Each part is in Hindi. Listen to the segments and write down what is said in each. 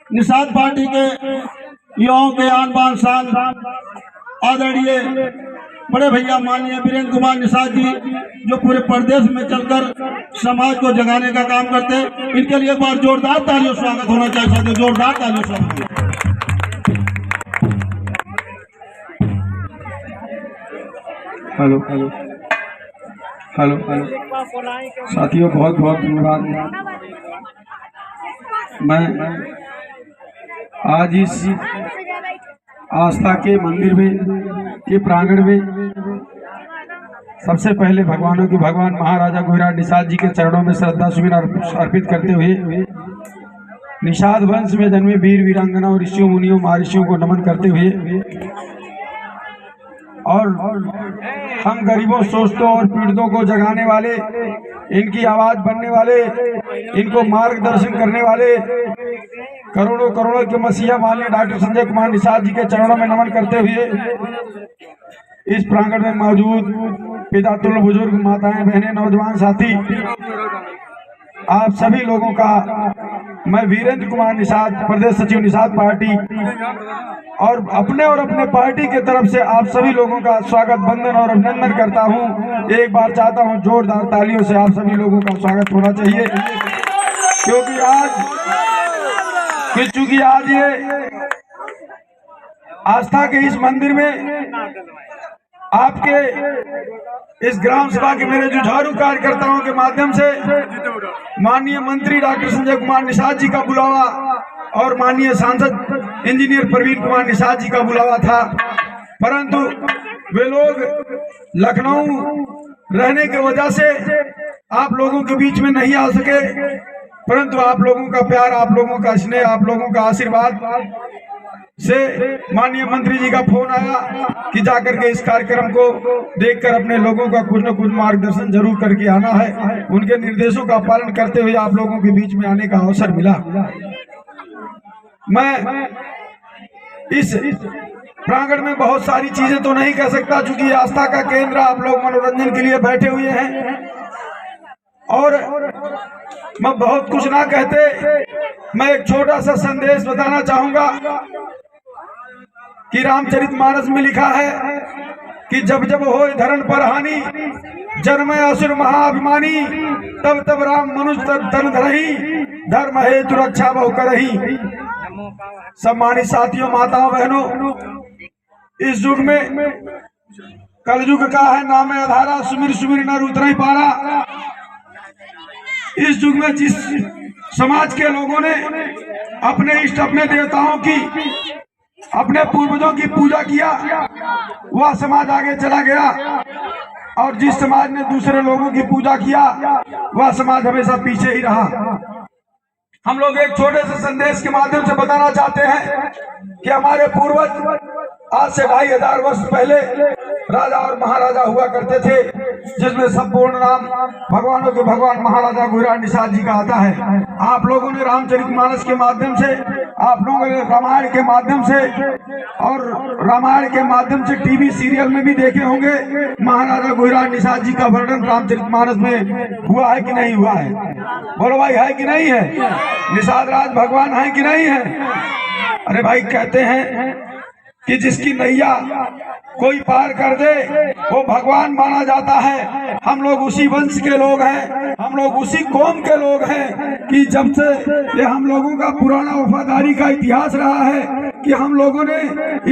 निषाद पार्टी के युवाओं के आन बान शान आदरणीय बड़े भैया माननीय वीरेंद्र कुमार निषाद जी, जो पूरे प्रदेश में चलकर समाज को जगाने का काम करते हैं, इनके लिए एक बार जोरदार तालियों स्वागत होना चाहिए। जोरदार तालियों स्वागत। हेलो हेलो हेलो हेलो साथियों, बहुत बहुत धन्यवाद। मैं आज इस आस्था के मंदिर में के प्रांगण में सबसे पहले भगवान महाराजा गुहिराज निषाद जी के चरणों में श्रद्धा सुमन अर्पित करते हुए निषाद वंश में जन्मे वीर वीरांगनाओं, ऋषियों मुनियों महर्षियों को नमन करते हुए और हम गरीबों, शोषितों और पीड़ितों को जगाने वाले, इनकी आवाज बनने वाले, इनको मार्गदर्शन करने वाले करोड़ों करोड़ों के मसीहा माननीय डॉक्टर संजय कुमार निषाद जी के चरणों में नमन करते हुए इस प्रांगण में मौजूद पिता तुल्य बुजुर्ग, माताएं, बहनें, नौजवान साथी, आप सभी लोगों का मैं वीरेंद्र कुमार निषाद, प्रदेश सचिव निषाद पार्टी, और अपने पार्टी के तरफ से आप सभी लोगों का स्वागत, वंदन और अभिनंदन करता हूं। एक बार चाहता हूं जोरदार तालियों से आप सभी लोगों का स्वागत होना चाहिए, क्योंकि आज ये आस्था के इस मंदिर में आपके इस ग्राम सभा के मेरे जुझारू कार्यकर्ताओं के माध्यम से माननीय मंत्री डॉक्टर संजय कुमार निषाद जी का बुलावा और माननीय सांसद इंजीनियर प्रवीण कुमार निषाद जी का बुलावा था, परंतु वे लोग लखनऊ रहने की वजह से आप लोगों के बीच में नहीं आ सके, परंतु आप लोगों का प्यार, आप लोगों का स्नेह, आप लोगों का आशीर्वाद से माननीय मंत्री जी का फोन आया कि जाकर के इस कार्यक्रम को देखकर अपने लोगों का कुछ न कुछ मार्गदर्शन जरूर करके आना है। उनके निर्देशों का पालन करते हुए आप लोगों के बीच में आने का अवसर मिला। मैं इस प्रांगण में बहुत सारी चीजें तो नहीं कह सकता, चूंकि आस्था का केंद्र, आप लोग मनोरंजन के लिए बैठे हुए हैं और मैं बहुत कुछ ना कहते मैं एक छोटा सा संदेश बताना चाहूंगा कि रामचरितमानस में लिखा है कि जब जब होए धरण पर हानि, जन्मे असुर महाअभिमानी, तब तब राम मनुष्य तन धरहि, धर्म हेतु रक्षा बहु करहि। सम्मानित साथियों, माताओं, बहनों, इस युग में कलयुग का है नाम है अधारा, सुमिर सुमिर नर उतर ही पारा। इस युग में जिस समाज के लोगों ने अपने इष्ट, अपने देवताओं की, अपने पूर्वजों की पूजा किया, वह समाज आगे चला गया, और जिस समाज ने दूसरे लोगों की पूजा किया वह समाज हमेशा पीछे ही रहा। हम लोग एक छोटे से संदेश के माध्यम से बताना चाहते हैं कि हमारे पूर्वज आज से 2500 वर्ष पहले राजा और महाराजा हुआ करते थे, जिसमें संपूर्ण नाम भगवानों के भगवान महाराजा गुहिराज निषाद जी का आता है। आप लोगों ने रामचरितमानस के माध्यम से, आप लोगों ने रामायण के माध्यम से और रामायण के माध्यम से टीवी सीरियल में भी देखे होंगे, महाराजा गुहिराज निषाद जी का वर्णन रामचरितमानस में हुआ है कि नहीं हुआ है? बोलो भाई, है कि नहीं है? निषाद राज भगवान है कि नहीं है? अरे भाई, कहते हैं कि जिसकी नैया कोई पार कर दे वो भगवान माना जाता है। हम लोग उसी वंश के लोग हैं, हम लोग उसी कौम के लोग हैं कि जब से ये हम लोगों का पुराना वफादारी का इतिहास रहा है कि हम लोगों ने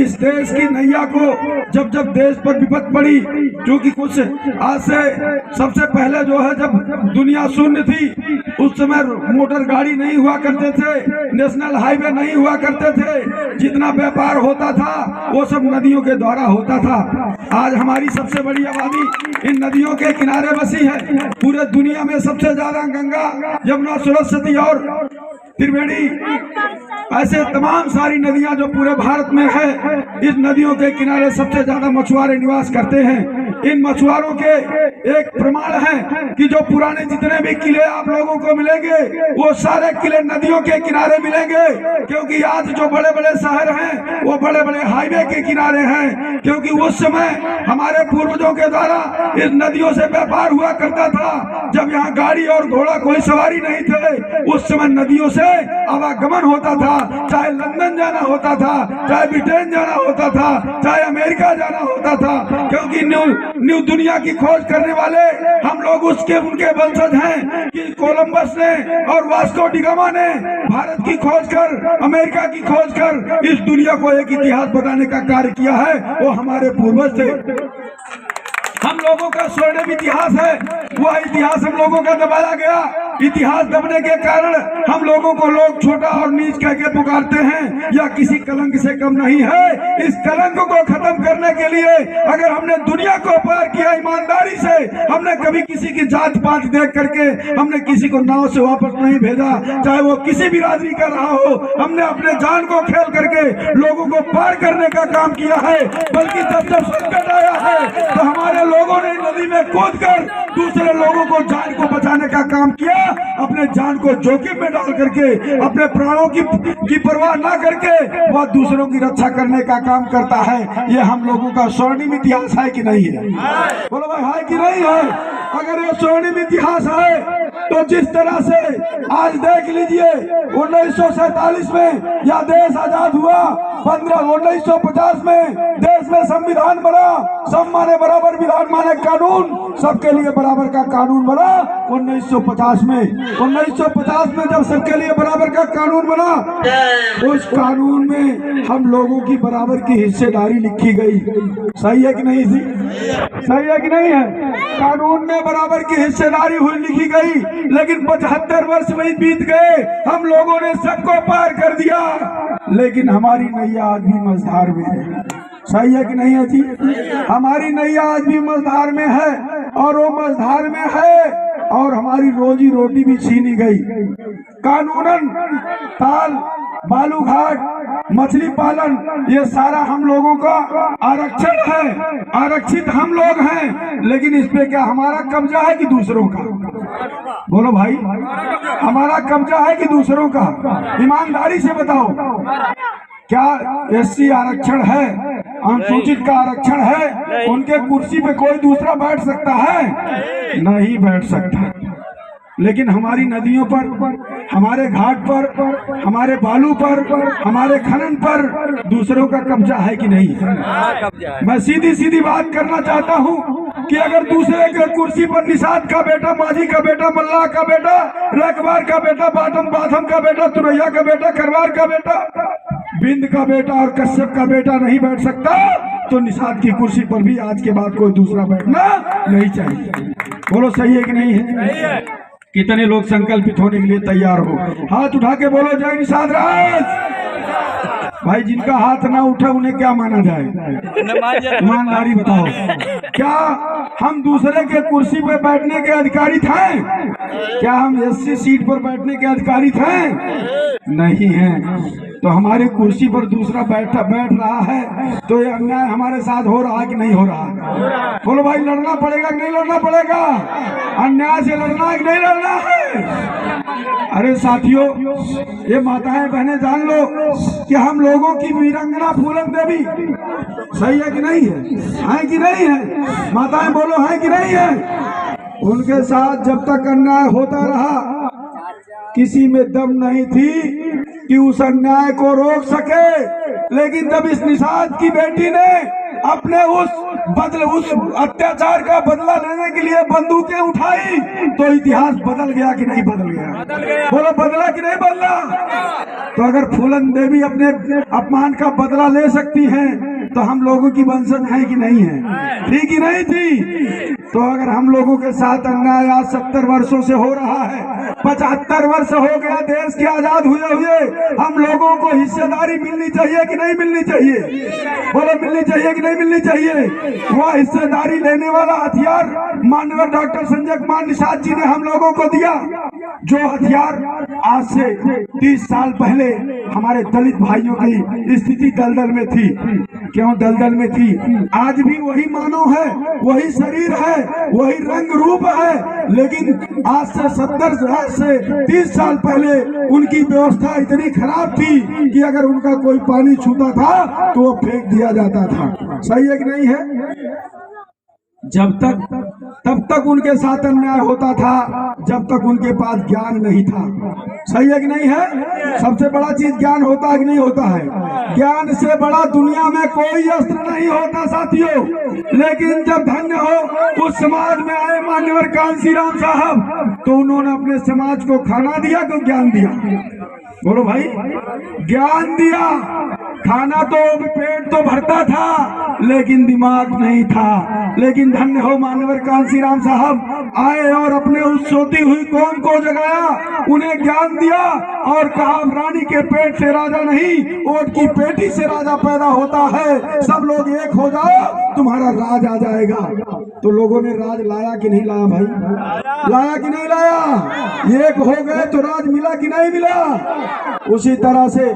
इस देश की नैया को, जब जब देश पर विपत पड़ी, जो कि कुछ आज से सबसे पहले जो है जब दुनिया शून्य थी, उस समय मोटर गाड़ी नहीं हुआ करते थे, नेशनल हाईवे नहीं हुआ करते थे, जितना व्यापार होता था वो सब नदियों के द्वारा होता था। आज हमारी सबसे बड़ी आबादी इन नदियों के किनारे बसी है। पूरे दुनिया में सबसे ज्यादा गंगा, यमुना, सरस्वती और त्रिवेणी, ऐसे तमाम सारी नदियां जो पूरे भारत में है, इस नदियों के किनारे सबसे ज्यादा मछुआरे निवास करते हैं। इन मछुआरों के एक प्रमाण है कि जो पुराने जितने भी किले आप लोगों को मिलेंगे वो सारे किले नदियों के किनारे मिलेंगे, क्योंकि आज जो बड़े बड़े शहर हैं वो बड़े बड़े हाईवे के किनारे हैं, क्योंकि उस समय हमारे पूर्वजों के द्वारा इस नदियों से व्यापार हुआ करता था। जब यहाँ गाड़ी और घोड़ा कोई सवारी नहीं थे, उस समय नदियों से आवागमन होता था, चाहे लंदन जाना होता था, चाहे ब्रिटेन जाना होता था, चाहे अमेरिका जाना होता था, क्योंकि न्यू दुनिया की खोज करने वाले हम लोग उसके उनके वंशज हैं कि कोलंबस ने और वास्को डिगामा ने भारत की खोज कर, अमेरिका की खोज कर इस दुनिया को एक इतिहास बताने का कार्य किया है। वो हमारे पूर्वज थे। हम लोगों का स्वर्णिम इतिहास है, वह इतिहास हम लोगों का दबाया गया। इतिहास दबने के कारण हम लोगों को लोग छोटा और नीच कह के पुकारते हैं, या किसी कलंक से कम नहीं है। इस कलंक को खत्म करने के लिए अगर हमने दुनिया को पार किया ईमानदारी से, हमने कभी किसी की जात पात देख करके हमने किसी को नाव से वापस नहीं भेजा, चाहे वो किसी बिरादरी का रहा हो। हमने अपने जान को खेल करके लोगों को पार करने का काम किया है। बल्कि जब संकट आया है तो हमारे लोगों ने नदी में कूद कर दूसरे लोगों को जान को बचाने का काम किया। अपने जान को जोखिम में डाल करके, अपने प्राणों की परवाह ना करके वह दूसरों की रक्षा करने का काम करता है। ये हम लोगों का स्वर्णिम इतिहास है कि नहीं है? बोलो भाई, है कि नहीं है? अगर ये स्वर्णिम इतिहास है तो जिस तरह से आज देख लीजिए 1947 में यह देश आजाद हुआ, 1950 में देश में संविधान बना, सब माने बराबर, विधान माने कानून, सबके लिए बराबर का कानून बना 1950 में। 1950 में जब सबके लिए बराबर का कानून बना, उस कानून में हम लोगों की बराबर की हिस्सेदारी लिखी गई। सही है कि नहीं? सही है कि नहीं है? कानून में बराबर की हिस्सेदारी हुई लिखी गई, लेकिन 75 वर्ष में बीत गए, हम लोगों ने सबको पार कर दिया, लेकिन हमारी नैया आज भी मझधार में है। सही है कि नहीं है जी? हमारी नैया आज भी मझधार में है, और वो मझधार में है और हमारी रोजी रोटी भी छीनी गई। कानूनन ताल, बालू घाट, मछली पालन, ये सारा हम लोगों का आरक्षण है, आरक्षित हम लोग हैं। लेकिन इस पे क्या हमारा कब्जा है कि दूसरों का? बोलो भाई, हमारा कब्जा है कि दूसरों का? ईमानदारी से बताओ, क्या एससी आरक्षण है, अनुसूचित का आरक्षण है, उनके कुर्सी पे कोई दूसरा बैठ सकता है? नहीं बैठ सकता। लेकिन हमारी नदियों पर, हमारे घाट पर, हमारे बालू पर, हमारे खनन पर दूसरों का कब्जा है कि नहीं है? मैं सीधी सीधी बात करना चाहता हूँ कि अगर दूसरे के कुर्सी पर निषाद का बेटा, माझी का बेटा, मल्लाह का बेटा, रखवार का बेटा, बाथम का बेटा, तुरैया का बेटा, खरवार का बेटा, बिंद का बेटा और कश्यप का बेटा नहीं बैठ सकता, तो निषाद की कुर्सी पर भी आज के बाद कोई दूसरा बैठना नहीं चाहिए। बोलो सही है कि नहीं है? कितने लोग संकल्पित होने के लिए तैयार हो? हाथ उठा के बोलो जय निषाद राज। भाई, जिनका हाथ ना उठा उन्हें क्या माना जाए? ईमानदारी बताओ, क्या हम दूसरे के कुर्सी पर बैठने के अधिकारी थे? क्या हम एससी सीट पर बैठने के अधिकारी थे? नहीं है। तो हमारी कुर्सी पर दूसरा बैठ रहा है, तो ये अन्याय हमारे साथ हो रहा है कि नहीं हो रहा? बोलो भाई, लड़ना पड़ेगा कि नहीं लड़ना पड़ेगा? अन्याय से लड़ना है कि नहीं लड़ना है? अरे साथियों, ये माताएं बहनें जान लो कि हम लोगों की वीरांगना फूलन देवी सही है कि नहीं है कि नहीं है? माताएं बोलो, है कि नहीं है? उनके साथ जब तक अन्याय होता रहा, किसी में दम नहीं थी कि उस अन्याय को रोक सके। लेकिन जब इस निषाद की बेटी ने अपने उस अत्याचार का बदला लेने के लिए बंदूकें उठाई, तो इतिहास बदल गया कि नहीं बदल गया? बोलो, बदला कि नहीं बदला? तो अगर फूलन देवी अपने अपमान का बदला ले सकती हैं, तो हम लोगों की वंशज है कि नहीं है? थी कि नहीं थी? तो अगर हम लोगों के साथ अन्याय आज 70 वर्षों से हो रहा है, 75 वर्ष हो गया देश के आजाद हुए, हम लोगों को हिस्सेदारी मिलनी चाहिए कि नहीं मिलनी चाहिए? बोलो, मिलनी चाहिए कि नहीं मिलनी चाहिए? वह हिस्सेदारी लेने वाला हथियार माननीय डॉक्टर संजय कुमार निषाद जी ने हम लोगों को दिया, जो हथियार आज से 30 साल पहले हमारे दलित भाइयों की स्थिति दलदल में थी। क्यों दलदल में थी। आज भी वही मानव है, वही शरीर है, वही रंग रूप है, लेकिन आज से 70 से 30 साल पहले उनकी व्यवस्था इतनी खराब थी कि अगर उनका कोई पानी छूता था तो वो फेंक दिया जाता था। सही है कि नहीं है? तब तक उनके साथ अन्याय होता था जब तक उनके पास ज्ञान नहीं था। सही है कि नहीं है? सबसे बड़ा चीज ज्ञान होता है कि नहीं होता है? ज्ञान से बड़ा दुनिया में कोई अस्त्र नहीं होता साथियों। लेकिन जब धन्य हो उस समाज में आए मान्यवर कांसीराम साहब, तो उन्होंने अपने समाज को खाना दिया कि ज्ञान दिया? बोलो भाई, ज्ञान दिया। खाना तो पेट तो भरता था लेकिन दिमाग नहीं था। लेकिन धन्य हो मान्यवर कांसीराम साहब आए और अपने उस सोती हुई कौम को जगाया, उन्हें ज्ञान दिया और कहा रानी के पेट से राजा नहीं, ओट की पेटी से राजा पैदा होता है। सब लोग एक हो जाओ, तुम्हारा राज आ जाएगा। तो लोगों ने राज लाया कि नहीं लाया भाई? लाया कि नहीं लाया? एक हो गए तो राज मिला कि नहीं मिला? उसी तरह से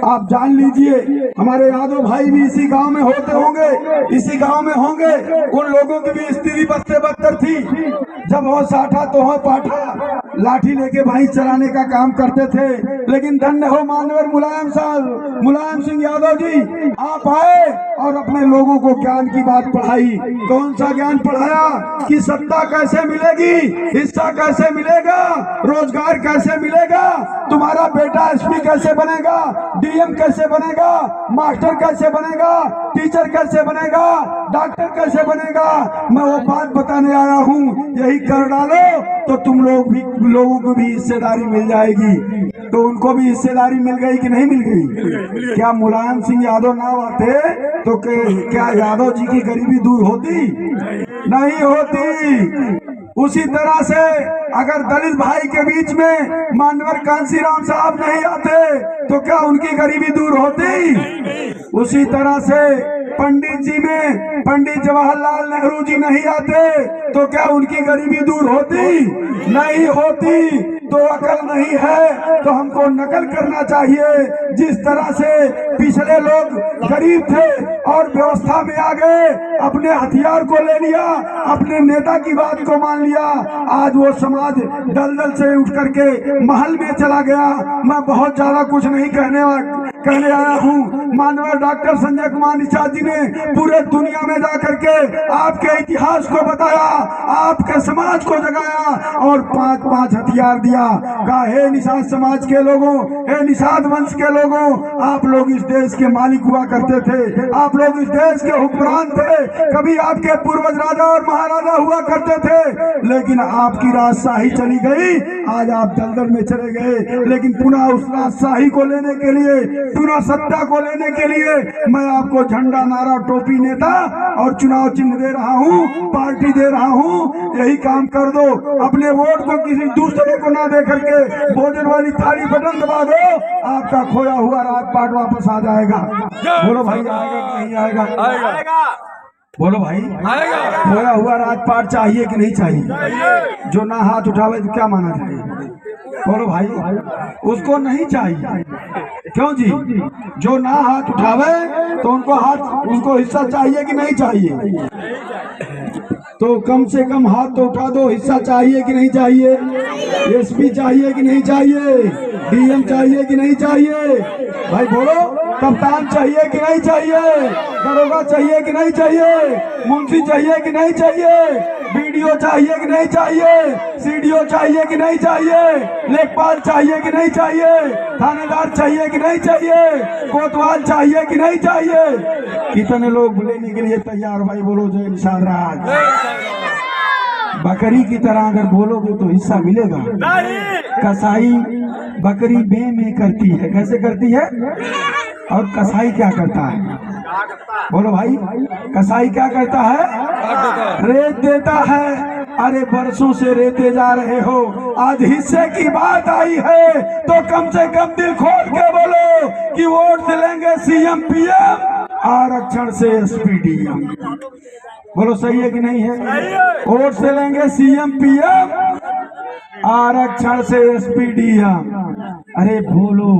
आप जान लीजिए, हमारे यादव भाई भी इसी गांव में होते होंगे, इसी गांव में होंगे। उन लोगों की भी स्थिति बदसे बदतर थी। जब हो साठा तो हो पाठा, लाठी लेके भाई चलाने का काम करते थे। लेकिन धन्य हो मानवर मुलायम सिंह यादव जी, आप आए और अपने लोगों को ज्ञान की बात पढ़ाई। कौन सा ज्ञान पढ़ाया? कि सत्ता कैसे मिलेगी, हिस्सा कैसे मिलेगा, रोजगार कैसे मिलेगा, तुम्हारा बेटा एसपी कैसे बनेगा, डीएम कैसे बनेगा, मास्टर कैसे बनेगा, टीचर कैसे बनेगा, डॉक्टर कैसे बनेगा। मैं वो बात बताने आया हूँ। यही कर डालो तो तुम लोगों को भी हिस्सेदारी मिल जाएगी। तो उनको भी हिस्सेदारी मिल गई कि नहीं मिल गई? क्या मुलायम सिंह यादव ना आते तो क्या यादव जी की गरीबी दूर होती? नहीं होती। उसी तरह से अगर दलित भाई के बीच में मान्यवर कांसीराम साहब नहीं आते तो क्या उनकी गरीबी दूर होती? उसी तरह से पंडित जी में पंडित जवाहरलाल नेहरू जी नहीं आते तो क्या उनकी गरीबी दूर होती? नहीं होती। तो अकल नहीं है तो हमको नकल करना चाहिए। जिस तरह से पिछले लोग गरीब थे और व्यवस्था में आ गए, अपने हथियार को ले लिया, अपने नेता की बात को मान लिया, आज वो समाज दलदल से उठ करके महल में चला गया। मैं बहुत ज्यादा कुछ नहीं कहने आया हूँ। माननीय डॉक्टर संजय कुमार निषाद जी ने पूरे दुनिया में जा करके आपके इतिहास को बताया, आपके समाज को जगाया और 5-5 हथियार दिया। कहा हे निषाद समाज के लोगों, हे निषाद वंश के लोगों, आप लोग इस देश के मालिक हुआ करते थे, आप लोग इस देश के हुक्मरान थे। कभी आपके पूर्वज राजा और महाराजा हुआ करते थे, लेकिन आपकी राजशाही चली गई, आज आप दलदल में चले गए। लेकिन पुनः उस राजशाही को लेने के लिए, पुनः सत्ता को लेने के लिए मैं आपको झंडा, नारा, टोपी, नेता और चुनाव चिन्ह दे रहा हूँ, पार्टी दे रहा हूँ। यही काम कर दो। अपने वोट को किसी दूसरे को ना दे करके भोजन वाली थाली बटन दबा दो, आपका खोया हुआ राजपाट वापस आ जाएगा। बोलो भाई, आएगा कि नहीं आएगा? आएगा। बोलो भाई, आएगा। खोया हुआ राजपाट चाहिए कि नहीं चाहिए? जो ना हाथ उठावे तो क्या माना जाए? बोलो भाई, उसको नहीं चाहिए। क्यों जी? जो ना हाथ उठावे तो उनको हिस्सा चाहिए कि नहीं चाहिए? तो कम से कम हाथ तो उठा दो। हिस्सा चाहिए कि नहीं चाहिए? एसपी चाहिए कि नहीं चाहिए? डीएम चाहिए कि नहीं चाहिए? भाई बोलो, कप्तान चाहिए कि नहीं चाहिए? दरोगा चाहिए कि नहीं चाहिए? मुंशी चाहिए कि नहीं चाहिए? बीडीओ चाहिए कि नहीं चाहिए? सीडीओ चाहिए कि नहीं चाहिए? लेखपाल चाहिए कि नहीं चाहिए? थानेदार चाहिए कि नहीं चाहिए? कोतवाल चाहिए कि नहीं चाहिए? कितने लोग लेने के लिए तैयार? भाई बोलो जय निषाद राज। बकरी की तरह अगर बोलोगे तो हिस्सा मिलेगा? कसाई बकरी में करती है। कैसे करती है? और कसाई क्या करता है? बोलो भाई, कसाई क्या करता है? रेत देता है। अरे बरसों से रेते जा रहे हो, आज हिस्से की बात आई है तो कम से कम दिल खोल के बोलो कि वोट से लेंगे सीएम पीएम, आरक्षण से एसपी डीएम। बोलो सही है कि नहीं है? वोट से लेंगे सीएम पीएम, आरक्षण से एसपी डीएम। अरे बोलो,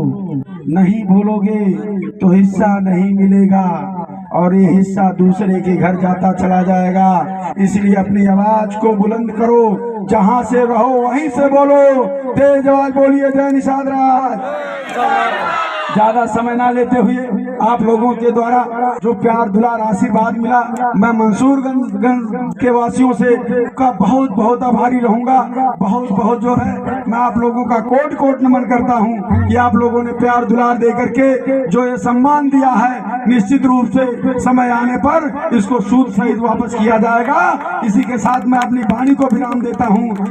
नहीं बोलोगे तो हिस्सा नहीं मिलेगा। और ये हिस्सा दूसरे के घर जाता चला जाएगा। इसलिए अपनी आवाज को बुलंद करो, जहां से रहो वहीं से बोलो, तेज आवाज बोलिए जय निषाद राज। ज्यादा समय ना लेते हुए आप लोगों के द्वारा जो प्यार दुलार आशीर्वाद मिला, मैं मंसूरगंज के वासियों से का बहुत बहुत आभारी रहूंगा। बहुत बहुत जो है मैं आप लोगों का कोट कोट नमन करता हूं कि आप लोगों ने प्यार दुलार दे करके जो ये सम्मान दिया है, निश्चित रूप से समय आने पर इसको सूद सहित वापस किया जाएगा। इसी के साथ मैं अपनी वाणी को विराम देता हूं।